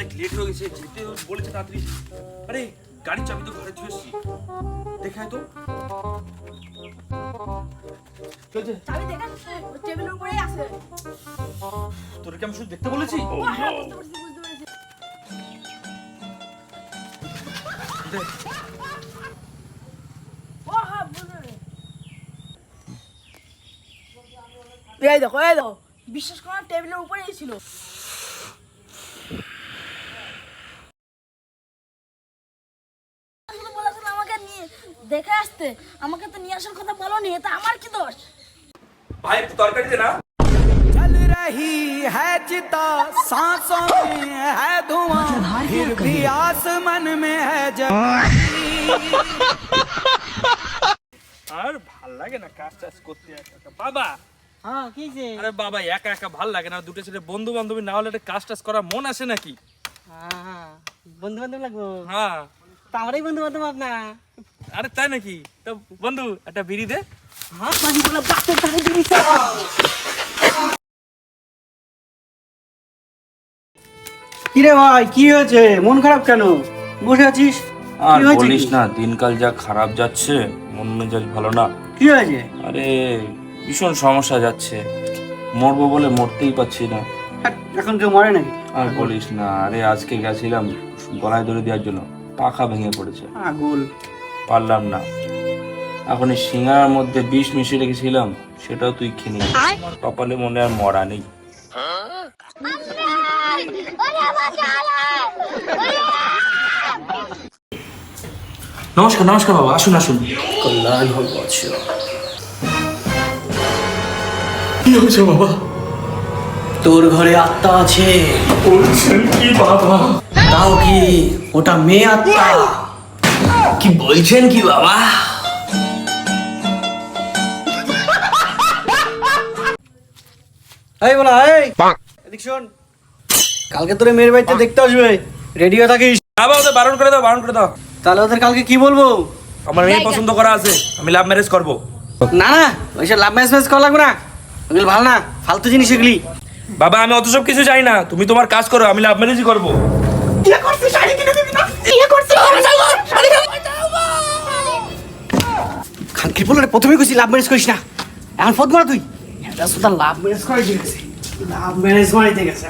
অনেক লেট হয়ে গেছে, যেতে বলেছে তাড়াতাড়ি। আরে গাড়ির চাবি তো ঘরে ছুঁয়ে এসছি, দেখায় তো। চাবি দেখা টেবিলের উপরেই আছে। তোকে আমি শুধু দেখতে বলেছি? হ্যাঁ, বুঝতে পেরেছি। হ্যাঁ, বুঝতে পেরেছি। এই দেখো বিশ্বাস করো টেবিলের উপরেই ছিল। আমাকে নিয়ে দেখে আসতে, আমাকে তো নিয়ে আসার কথা বলোনি, এটা আমার কি দোষ? ভাই তরকারিতে না चल रही है चिता सांसों में है धुआं फिर भी आसमान में है আর ভাল লাগে না কাজ টাজ করতে একা। বাবা হ্যাঁ কি যে আরে বাবা একা একা ভাল লাগে না, দুটো ছেলে বন্ধু বান্ধবী না হলে একটা কাজ টাজ করার মন আসে নাকি? হ্যাঁ বন্ধু বান্ধব লাগবো, হ্যাঁ তা আমারই বন্ধু বান্ধব আপনার। আরে তাই নাকি? তো বন্ধু একটা বিড়ি দে। হ্যাঁ বাড়ি বলে বাচ্চা টাকা দিয়েছে। কিরে ভাই কি হয়েছে, মন খারাপ কেন বসে আছিস? আর কি হয়েছে বলিস কি? না, দিনকাল যা খারাপ যাচ্ছে, মন মেজাজ ভালো না। কি হয়েছে? আরে ভীষণ সমস্যা যাচ্ছে, মরবো বলে মরতেই পারছি না। হ্যাট, এখন কেউ মরে নাকি? আর বলিস না, আরে আজকে গেছিলাম গলায় দড়ি দেওয়ার জন্য, পাখা ভেঙে পড়েছে, আগুল। পারলাম না। এখন এই সিঙ্গারার মধ্যে বিষ মিশিয়ে রেখেছিলাম, সেটাও তুই খেয়ে নিলি। আমার কপালে মনে আর মরা নেই। নমস্কার নমস্কার বাবা, আসুন আসুন। কল্যাণ হোক বৎস। কি হয়েছে বাবা? তোর ঘরে আত্মা আছে। বলছেন কি বাবা? তাও কি ওটা মেয়ে আত্মা? কি বলছেন কি বাবা? এই বলা এই এদিক শোন, কালকে তোরে মেয়ের বাড়িতে দেখতে আসবে, রেডি হয়ে থাকিস। বাবা ওদের বারণ করে দাও, বারণ করে দাও। তাহলে ওদের কালকে কি বলবো? আমার মেয়ে পছন্দ করা আছে, আমি লাভ ম্যারেজ করব। না না, ওইসব লাভ ম্যারেজ করা লাগবে না, ওগুলো ভালো না, ফালতু জিনিস এগুলি। বাবা আমি অত সব কিছু চাই না, তুমি তোমার কাজ করো, আমি লাভ ম্যারেজই করবো। খানকির বলে প্রথমে কইছি লাভ ম্যারেজ করিস না, এখন ফোন করা তুই। এটা শুধু লাভ ম্যারেজ করে গেছে, লাভ ম্যারেজ মারিতে গেছে।